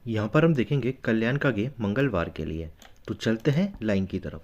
यहाँ पर हम देखेंगे कल्याण का गेम मंगलवार के लिए। तो चलते हैं लाइन की तरफ।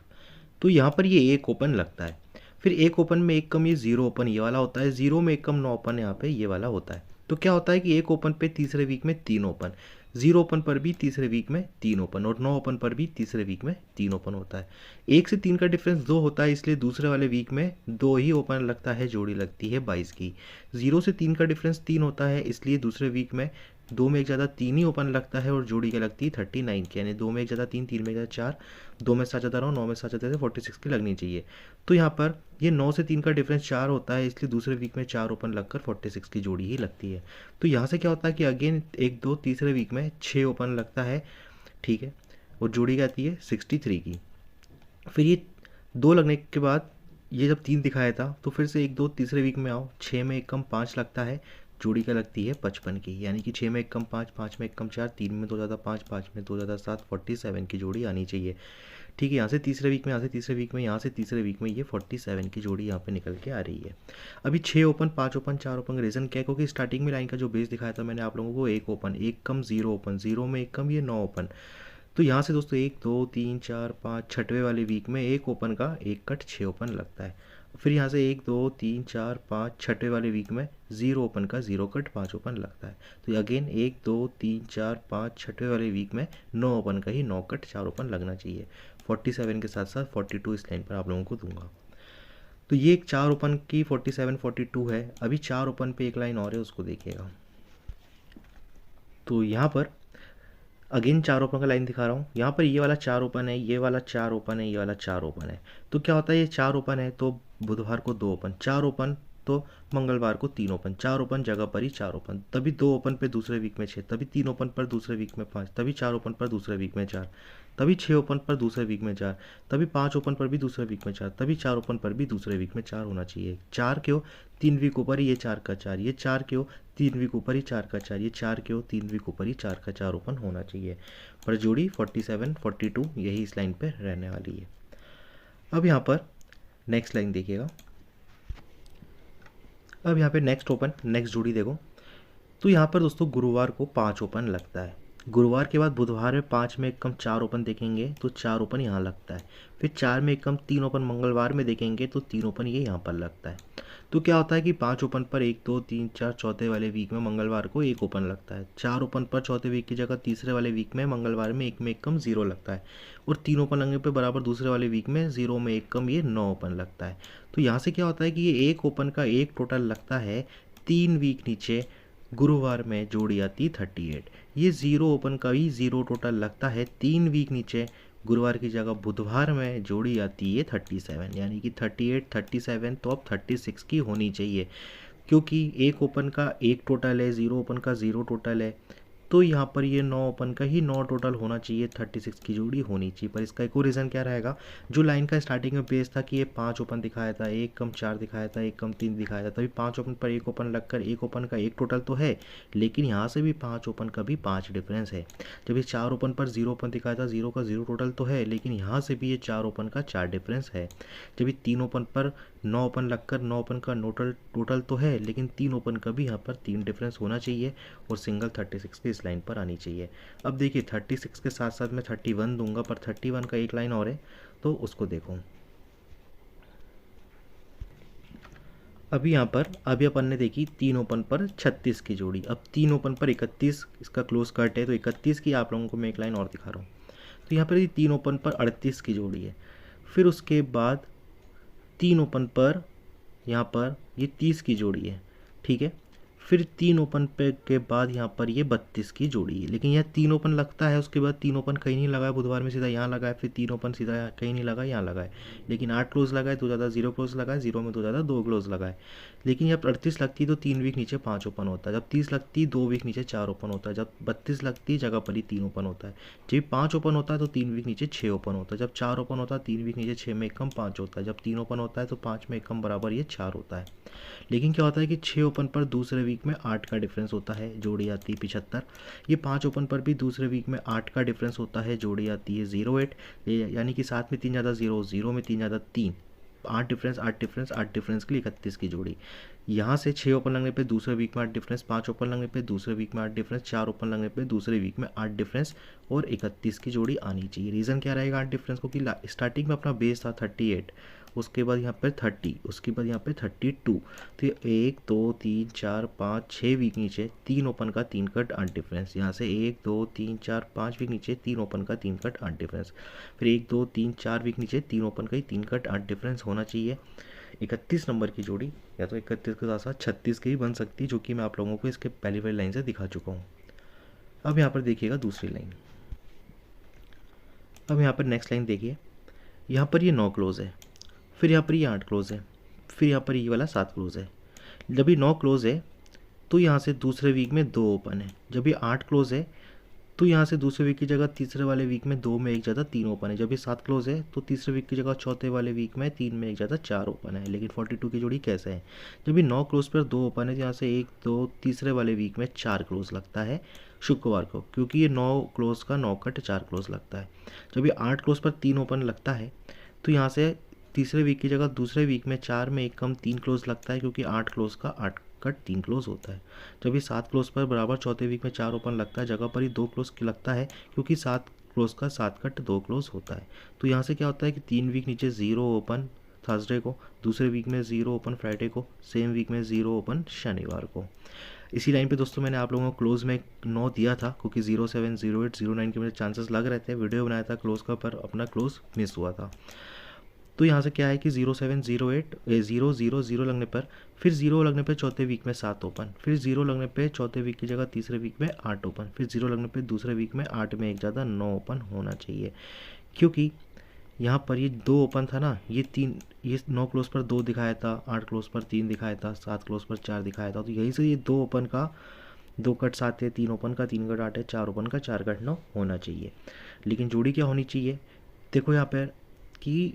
तो यहाँ पर ये एक ओपन लगता है, फिर एक ओपन में एक कम ये जीरो ओपन ये वाला होता है, जीरो में एक कम नो ओपन यहाँ पे ये वाला होता है। तो क्या होता है कि एक ओपन पे तीसरे वीक में तीन ओपन, जीरो ओपन पर भी तीसरे वीक में तीन ओपन और नो ओपन पर भी तीसरे वीक में तीन ओपन होता है। एक से तीन का डिफरेंस दो होता है, इसलिए दूसरे वाले वीक में दो ही ओपन लगता है, जोड़ी लगती है 22 की। जीरो से तीन का डिफरेंस तीन होता है, इसलिए दूसरे वीक में दो में एक ज़्यादा तीन ही ओपन लगता है और जोड़ी क्या लगती है 39 की, यानी दो में एक ज़्यादा तीन, तीन में एक ज़्यादा चार, दो में सात ज़्यादा नौ, नौ में सात ज़्यादा 46 की लगनी चाहिए। तो यहाँ पर ये नौ से तीन का डिफरेंस चार होता है, इसलिए दूसरे वीक में चार ओपन लगकर 46 की जोड़ी ही लगती है। तो यहाँ से क्या होता है कि अगेन एक दो तीसरे वीक में छः ओपन लगता है, ठीक है, और जोड़ी क्या आती है 63 की। फिर ये दो लगने के बाद ये जब तीन दिखाया था तो फिर से एक दो तीसरे वीक में आओ, छः में एक कम पाँच लगता है, जोड़ी क्या लगती है 55 की, यानी कि छः में एक कम पाँच, पाँच में एक कम चार, तीन में दो ज़्यादा पाँच, पाँच में दो ज़्यादा सात, 47 की जोड़ी आनी चाहिए। ठीक है, यहाँ से तीसरे वीक में, यहाँ से तीसरे वीक में, यहाँ से तीसरे वीक में ये 47 की जोड़ी यहाँ पे निकल के आ रही है। अभी छः ओपन, पाँच ओपन, चार ओपन का रीज़न क्या है, क्योंकि स्टार्टिंग में लाइन का जो बेस दिखाया था मैंने आप लोगों को, एक ओपन, एक कम जीरो ओपन, जीरो में एक कम ये नौ ओपन। तो यहाँ से दोस्तों एक दो तीन चार पाँच, छठवें वाले वीक में एक ओपन का एक कट छः ओपन लगता है। फिर यहाँ से एक दो तीन चार पाँच, छठवें वाले वीक में जीरो ओपन का जीरो कट पाँच ओपन लगता है। तो अगेन एक दो तीन चार पाँच, छठवें वाले वीक में नौ ओपन का ही नौ कट चार ओपन लगना चाहिए। 47 के साथ साथ 42 इस लाइन पर आप लोगों को दूंगा। तो ये एक चार ओपन की 47 42 है। अभी चार ओपन पे एक लाइन और है, उसको देखिएगा। तो यहाँ पर अगेन चार ओपन का लाइन दिखा रहा हूँ। यहाँ पर ये वाला चार ओपन है, ये वाला चार ओपन है, ये वाला चार ओपन है। तो क्या होता है, ये चार ओपन है तो बुधवार को दो ओपन, चार ओपन तो मंगलवार को तीन ओपन, चार ओपन जगह पर ही चार ओपन, तभी दो ओपन पे दूसरे वीक में छः, तभी तीन ओपन पर दूसरे वीक में पाँच, तभी चार ओपन पर दूसरे वीक में चार, तभी छः ओपन पर दूसरे वीक में चार, तभी पाँच ओपन पर भी दूसरे वीक में चार, तभी चार ओपन पर भी दूसरे वीक में चार होना चाहिए। चार क्यों, तीन वीक ऊपर ही ये चार का चार, ये चार क्यों, तीन वीक ऊपर ही चार का चार, ये चार क्यों, तीन वीक ऊपर ही चार का चार ओपन होना चाहिए। पर जोड़ी 47 42 यही इस लाइन पर रहने वाली है। अब यहाँ पर नेक्स्ट लाइन देखिएगा। अब यहाँ पे नेक्स्ट ओपन, नेक्स्ट जोड़ी देखो। तो यहाँ पर दोस्तों गुरुवार को पाँच ओपन लगता है, गुरुवार के बाद बुधवार में पाँच में एक कम चार ओपन देखेंगे तो चार ओपन यहाँ लगता है, फिर चार में एक कम तीन ओपन मंगलवार में देखेंगे तो तीन ओपन ये यहाँ पर लगता है। तो क्या होता है कि पाँच ओपन पर एक दो तीन चार, चौथे वाले वीक में मंगलवार को एक ओपन लगता है, चार ओपन पर चौथे वीक की जगह तीसरे वाले वीक में मंगलवार में एक कम जीरो लगता है, और तीन ओपन लगने पर बराबर दूसरे वाले वीक में जीरो में एक कम ये नौ ओपन लगता है। तो यहाँ से क्या होता है कि ये एक ओपन का एक टोटल लगता है तीन वीक नीचे, गुरुवार में जोड़ी आती 38, ये ज़ीरो ओपन का ही ज़ीरो टोटल लगता है तीन वीक नीचे, गुरुवार की जगह बुधवार में जोड़ी आती है 37, यानी कि 38 37 तो अब 36 की होनी चाहिए, क्योंकि एक ओपन का एक टोटल है, ज़ीरो ओपन का ज़ीरो टोटल है। तो यहाँ पर ये नौ ओपन का ही नौ टोटल होना चाहिए, 36 की जोड़ी होनी चाहिए। पर इसका एक और रीज़न क्या रहेगा, जो लाइन का स्टार्टिंग में बेस था कि ये पाँच ओपन दिखाया था, एक कम चार दिखाया था, एक कम तीन दिखाया था, तभी पाँच ओपन पर एक ओपन लगकर एक ओपन का एक टोटल तो है, लेकिन यहाँ से भी पाँच ओपन का भी पाँच डिफरेंस है। जब ये चार ओपन पर जीरो ओपन दिखाया था, जीरो का जीरो टोटल तो है, लेकिन यहाँ से भी ये चार ओपन का चार डिफरेंस है। जब ये तीन ओपन पर नौ ओपन लगकर नौ ओपन का नोटल टोटल तो है, लेकिन तीन ओपन का भी यहाँ पर तीन डिफरेंस होना चाहिए और सिंगल 36 की इस लाइन पर आनी चाहिए। अब देखिए 36 के साथ साथ मैं 31 दूंगा, पर 31 का एक लाइन और है तो उसको देखो। अभी यहाँ पर अभी अपन ने देखी तीन ओपन पर 36 की जोड़ी, अब तीन ओपन पर 31 इसका क्लोज कट है, तो 31 की आप लोगों को मैं एक लाइन और दिखा रहा हूँ। तो यहाँ पर ये तीन ओपन पर 38 की जोड़ी है, फिर उसके बाद तीन ओपन पर यहाँ पर ये 30 की जोड़ी है, ठीक है, फिर तीन ओपन पे के बाद यहाँ पर ये 32 की जोड़ी है, लेकिन यह तीन ओपन लगता है, उसके बाद तीन ओपन कहीं नहीं लगा है, बुधवार में सीधा यहाँ लगा है, फिर तीन ओपन सीधा कहीं नहीं लगा, यहाँ लगा है, लेकिन आठ क्लोज लगा है, दो ज़्यादा जीरो क्लोज लगा है, जीरो में दो ज़्यादा दो क्लोज लगा है। लेकिन जब 38 लगती तो तीन वीक नीचे पाँच ओपन होता है, जब 30 लगती दो वीक नीचे चार ओपन होता है, जब 32 लगती जगह पर ही तीन ओपन होता है, जब पाँच ओपन होता है तो तीन वीक नीचे छः ओपन होता है, जब चार ओपन होता है तीन वीक नीचे छः में एक कम पाँच होता है, जब तीन ओपन होता है तो पाँच में एक कम बराबर ये चार होता है। लेकिन क्या होता है कि छः ओपन पर दूसरे वीक में आठ का डिफरेंस होता है, जोड़ी आती है 75। ये पाँच ओपन पर भी दूसरे वीक में आठ का डिफरेंस होता है, जोड़ी आती है 08, यानी कि सात में तीन ज़्यादा जीरो, जीरो में तीन ज़्यादा तीन, 8 डिफरेंस 8 डिफरेंस 8 डिफरेंस के लिए 31 की जोड़ी। यहाँ से 6 ओपन लगने पे दूसरे वीक में 8 डिफरेंस, 5 ओपन लगने पे दूसरे वीक में 8 डिफरेंस, 4 ओपन लगने पे दूसरे वीक में 8 डिफरेंस और 31 की जोड़ी आनी चाहिए। रीज़न क्या रहेगा 8 डिफरेंस को, कि स्टार्टिंग में अपना बेस था 38, उसके बाद यहाँ पर 30, उसके बाद यहाँ पे 32, तो 1 2 3 4 5 6 वीक नीचे 3 ओपन का 3 कट 8 डिफरेंस। यहाँ से 1 2 3 4 5 वीक नीचे 3 ओपन का 3 कट 8 डिफरेंस। फिर 1 2 3 4 वीक नीचे 3 ओपन का ही 3 कट 8 डिफरेंस होना चाहिए। 31 नंबर की जोड़ी या तो 31 के साथ साथ 36 की भी बन सकती है, जो कि मैं आप लोगों को इसके पहली वाली लाइन से दिखा चुका हूँ। अब यहाँ पर देखिएगा दूसरी लाइन। अब यहाँ पर नेक्स्ट लाइन देखिए, यहाँ पर ये 9 क्लोज है, फिर यहाँ पर ये 8 क्लोज है, फिर यहाँ पर ये वाला 7 क्लोज है। जब ये 9 क्लोज है तो यहाँ से दूसरे वीक में 2 ओपन है। जब ये 8 क्लोज है तो यहाँ से दूसरे वीक की जगह तीसरे वाले वीक में 2 में एक ज़्यादा 3 ओपन है। जब ये 7 क्लोज है तो तीसरे वीक की जगह चौथे वाले वीक में 3 में एक ज़्यादा 4 ओपन है। लेकिन 42 की जोड़ी कैसे है, जब ये 9 क्लोज पर 2 ओपन है तो यहाँ से 1 2 तीसरे वाले वीक में 4 क्लोज लगता है शुक्रवार को, क्योंकि ये 9 क्लोज का 9 कट 4 क्लोज लगता है। जब ये 8 क्लोज पर 3 ओपन लगता है तो यहाँ से तीसरे वीक की जगह दूसरे वीक में 4 में एक कम 3 क्लोज लगता है, क्योंकि 8 क्लोज का 8 कट 3 क्लोज होता है। जब ये 7 क्लोज पर बराबर चौथे वीक में 4 ओपन लगता है, जगह पर ही 2 क्लोज लगता है, क्योंकि 7 क्लोज का 7 कट 2 क्लोज होता है। तो यहाँ से क्या होता है कि 3 वीक नीचे 0 ओपन थर्सडे को, दूसरे वीक में 0 ओपन फ्राइडे को, सेम वीक में 0 ओपन शनिवार को। इसी लाइन पे दोस्तों मैंने आप लोगों को क्लोज में 9 दिया था, क्योंकि 07 08 09 के मेरे चांसेस लग रहे थे। वीडियो बनाया था क्लोज का, पर अपना क्लोज मिस हुआ था। तो यहाँ से क्या है कि 07 08 0 0 0 लगने पर, फिर 0 लगने पे चौथे वीक में 7 ओपन, फिर 0 लगने पे चौथे वीक की जगह तीसरे वीक में 8 ओपन, फिर 0 लगने पे दूसरे वीक में 8 में एक ज़्यादा 9 ओपन होना चाहिए। क्योंकि यहाँ पर ये 2 ओपन था ना, ये 9 क्लोज पर 2 दिखाया था, 8 क्लोज पर 3 दिखाया था, 7 क्लोज पर 4 दिखाया था। तो यही से ये 2 ओपन का 2 कट 7 है, 3 ओपन का 3 कट 8 है, 4 ओपन का 4 कट 9 होना चाहिए। लेकिन जोड़ी क्या होनी चाहिए, देखो यहाँ पर कि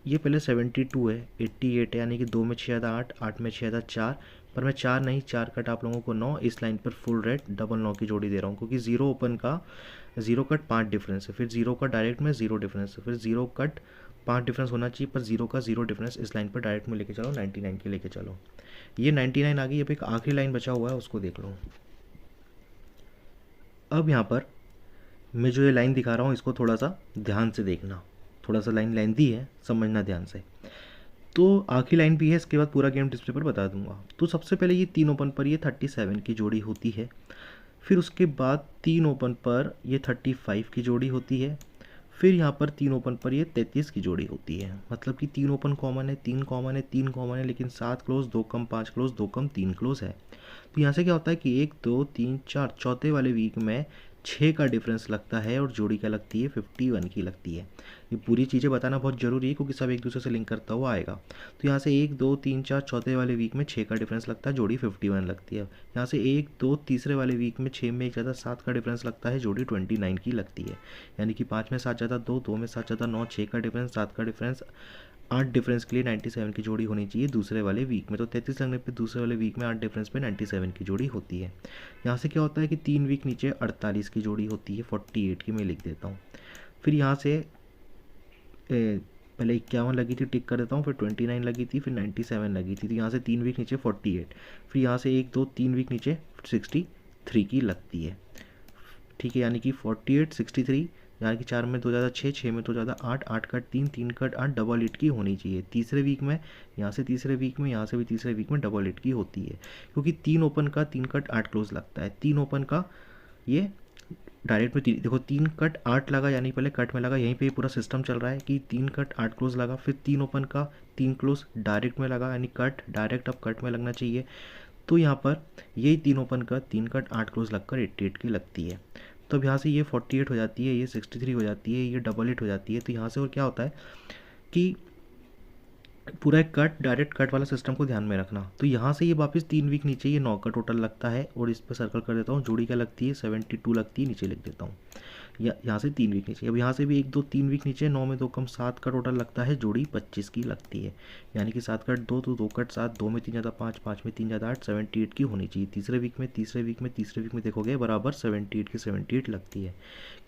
ये पहले 72 है, 88 है, यानी कि 2 में 6 ज़्यादा 8, 8 में 6 ज़्यादा 4, पर मैं 4 नहीं 4 कट आप लोगों को 9 इस लाइन पर फुल रेड डबल 9 की जोड़ी दे रहा हूँ, क्योंकि 0 ओपन का 0 कट 5 डिफरेंस है, फिर 0 का डायरेक्ट में 0 डिफरेंस है, फिर 0 कट 5 डिफरेंस होना चाहिए, पर 0 का 0 डिफरेंस इस लाइन पर डायरेक्ट में लेके चलो, 99 के लेके चलो। ये 99 आ गई। अब एक आखिरी लाइन बचा हुआ है, उसको देख लो। अब यहाँ पर मैं जो ये लाइन दिखा रहा हूँ इसको थोड़ा सा ध्यान से देखना, थोड़ा सा लाइन लेंथी है, समझना ध्यान से। तो आखिरी लाइन भी है, इसके बाद पूरा गेम डिस्प्ले पर बता दूंगा। तो सबसे पहले ये 3 ओपन पर ये 37 की जोड़ी होती है, फिर उसके बाद 3 ओपन पर ये 35 की जोड़ी होती है, फिर यहाँ पर 3 ओपन पर ये 33 की जोड़ी होती है। मतलब कि 3 ओपन कॉमन है, 3 कॉमन है, 3 कॉमन है, लेकिन 7 क्लोज 2 कम 5 क्लोज 2 कम 3 क्लोज है। तो यहाँ से क्या होता है कि 1 2 3 4 चौथे वाले वीक में 6 का डिफरेंस लगता है और जोड़ी क्या लगती है 51 की लगती है। ये पूरी चीज़ें बताना बहुत ज़रूरी है, क्योंकि सब एक दूसरे से लिंक करता हुआ आएगा। तो यहाँ से 1 2 3 4 चौथे वाले वीक में 6 का डिफरेंस लगता है, जोड़ी 51 लगती है। यहाँ से 1 2 तीसरे वाले वीक में 6 में एक ज़्यादा 7 का डिफरेंस लगता है, जोड़ी 29 की लगती है। यानी कि 5 में 7 ज़्यादा 2, 2 में 7 ज़्यादा 9, 6 का डिफरेंस 7 का डिफरेंस 8 डिफरेंस के लिए 97 की जोड़ी होनी चाहिए दूसरे वाले वीक में। तो 33 लगने पे दूसरे वाले वीक में 8 डिफरेंस पे 97 की जोड़ी होती है। यहाँ से क्या होता है कि 3 वीक नीचे 48 की जोड़ी होती है, 48 की मैं लिख देता हूँ। फिर यहाँ से पहले 51 लगी थी, टिक कर देता हूँ, फिर 29 लगी थी, फिर 97 लगी थी। तो यहाँ से 3 वीक नीचे 48, फिर यहाँ से 1 2 3 वीक नीचे 63 की लगती है। ठीक है, यानी कि 48 63, यानी कि 4 में 2 ज़्यादा 6, 6 में 2 ज़्यादा 8, 8 कट 3, 3 कट 8, डबल 8 की होनी चाहिए तीसरे वीक में। यहाँ से तीसरे वीक में, यहाँ से भी तीसरे वीक में डबल 8 की होती है, क्योंकि 3 ओपन का 3 कट 8 क्लोज लगता है। 3 ओपन का ये डायरेक्ट में देखो 3 कट 8 लगा, यानी पहले कट में लगा, यहीं पे पूरा सिस्टम चल रहा है कि 3 कट 8 क्लोज लगा, फिर 3 ओपन का 3 क्लोज डायरेक्ट में लगा, यानी कट डायरेक्ट अब कट में लगना चाहिए। तो यहाँ पर यही 3 ओपन का 3 कट 8 क्लोज लगकर 88 की लगती है। तो अब यहाँ से ये 48 हो जाती है, ये 63 हो जाती है, ये डबल 8 हो जाती है। तो यहाँ से और क्या होता है कि पूरा एक कट डायरेक्ट कट वाला सिस्टम को ध्यान में रखना। तो यहाँ से ये वापस 3 वीक नीचे ये 9 का टोटल लगता है, और इस पर सर्कल कर देता हूँ। जोड़ी क्या लगती है 72 लगती है, नीचे लिख देता हूँ। यहाँ से 3 वीक नीचे, अब यहाँ से भी 1 2 3 वीक नीचे, 9 में 2 कम 7 का टोटल लगता है, जोड़ी 25 की लगती है। यानी कि 7 कट 2 तो 2 कट 7, 2 में 3 ज़्यादा 5, 5 में 3 ज़्यादा 8, 78 की होनी चाहिए। तीसरे वीक में देखोगे बराबर 78 की 78 लगती है।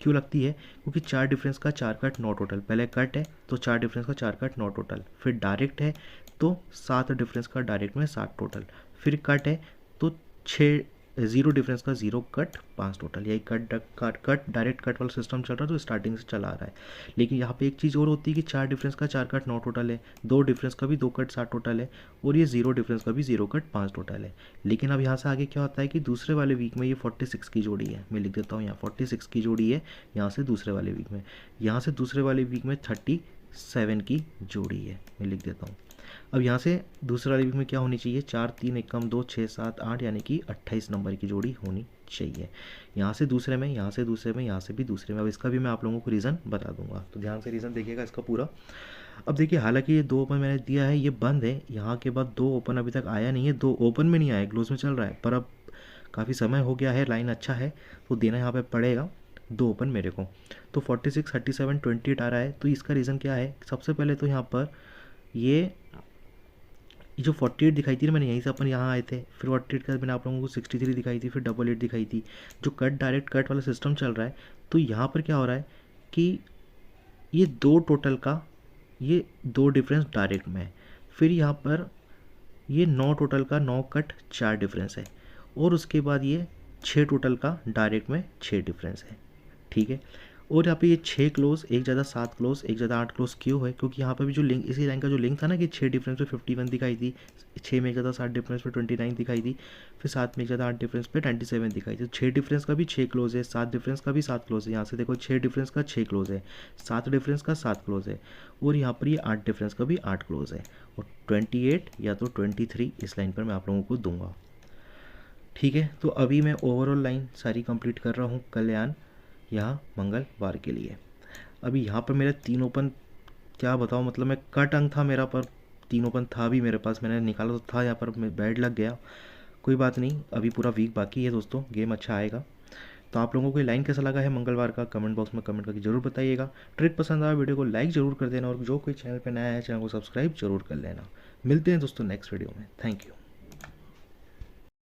क्यों लगती है? क्योंकि 4 डिफरेंस का 4 कट 9 टोटल, पहले कट है तो 4 डिफरेंस का 4 कट 9 टोटल, फिर डायरेक्ट है तो 7 डिफरेंस का डायरेक्ट में 7 टोटल, फिर कट है तो 6 0 डिफरेंस का 0 कट 5 टोटल। यही कट डायरेक्ट कट वाला सिस्टम चल रहा है तो स्टार्टिंग से चला आ रहा है। लेकिन यहाँ पे एक चीज़ और होती है कि 4 डिफरेंस का 4 कट 9 टोटल है, 2 डिफरेंस का भी 2 कट 7 टोटल है, और ये 0 डिफरेंस का भी 0 कट 5 टोटल है। लेकिन अब यहाँ से आगे क्या होता है कि दूसरे वाले वीक में ये 46 की जोड़ी है, मैं लिख देता हूँ यहाँ 46 की जोड़ी है। यहाँ से दूसरे वाले वीक में, यहाँ से दूसरे वाले वीक में 37 की जोड़ी है, मैं लिख देता हूँ। अब यहाँ से दूसरे वाले वीक में क्या होनी चाहिए? 4 3 1 कम 2 6 7 8, यानी कि 28 नंबर की जोड़ी होनी चाहिए। यहाँ से दूसरे में, यहाँ से दूसरे में, यहाँ से भी दूसरे में। अब इसका भी मैं आप लोगों को रीज़न बता दूंगा, तो ध्यान से रीज़न देखिएगा इसका पूरा। अब देखिए, हालांकि ये 2 ओपन मैंने दिया है, ये बंद है, यहाँ के बाद 2 ओपन अभी तक आया नहीं है, 2 ओपन में नहीं आया, क्लोज में चल रहा है, पर अब काफ़ी समय हो गया है, लाइन अच्छा है तो देना यहाँ पर पड़ेगा 2 ओपन मेरे को। तो 46 37 28 आ रहा है, तो इसका रीज़न क्या है? सबसे पहले तो यहाँ पर ये जो 48 दिखाई थी ना, मैंने यहीं से अपन यहाँ आए थे, फिर 48 का मैंने आप लोगों को 63 दिखाई थी, फिर 88 दिखाई थी। जो कट डायरेक्ट कट वाला सिस्टम चल रहा है, तो यहाँ पर क्या हो रहा है कि ये 2 टोटल का, ये 2 डिफरेंस डायरेक्ट में है, फिर यहाँ पर ये 9 टोटल का 9 कट 4 डिफरेंस है, और उसके बाद ये 6 टोटल का डायरेक्ट में 6 डिफरेंस है। ठीक है, और यहाँ पे ये 6 क्लोज, एक ज़्यादा 7 क्लोज, एक ज़्यादा 8 क्लोज क्यों है? क्योंकि यहाँ पे भी जो लिंक, इसी लाइन का जो लिंक था ना कि 6 डिफरेंस पे 51 दिखाई थी, 6 में एक ज़्यादा 7 डिफरेंस पे 29 दिखाई थी, फिर 7 में एक ज़्यादा 8 डिफरेंस पे 27 दिखाई थी। 6 डिफरेंस का भी 6 क्लोज है, 7 डिफरेंस का भी 7 क्लोज है। यहाँ से देखो 6 डिफरेंस का 6 क्लोज है, 7 डिफरेंस का 7 क्लोज है, और यहाँ पर ये 8 डिफरेंस का भी 8 क्लोज है, और 28 या तो 23 इस लाइन पर मैं आप लोगों को दूंगा। ठीक है, तो अभी मैं ओवरऑल लाइन सारी कंप्लीट कर रहा हूँ कल्याण यहाँ मंगलवार के लिए। अभी यहाँ पर मेरे 3 ओपन, क्या बताऊँ, मतलब मैं कट अंक था मेरा, पर 3 ओपन था भी मेरे पास, मैंने निकाला तो था, यहाँ पर बैड लग गया। कोई बात नहीं, अभी पूरा वीक बाकी है दोस्तों, गेम अच्छा आएगा। तो आप लोगों को लाइन कैसा लगा है मंगलवार का, कमेंट बॉक्स में कमेंट करके जरूर बताइएगा। ट्रिक पसंद आया वीडियो को लाइक ज़रूर कर देना, और जो कोई चैनल पर नया है चैनल को सब्सक्राइब जरूर कर लेना। मिलते हैं दोस्तों नेक्स्ट वीडियो में। Thank you.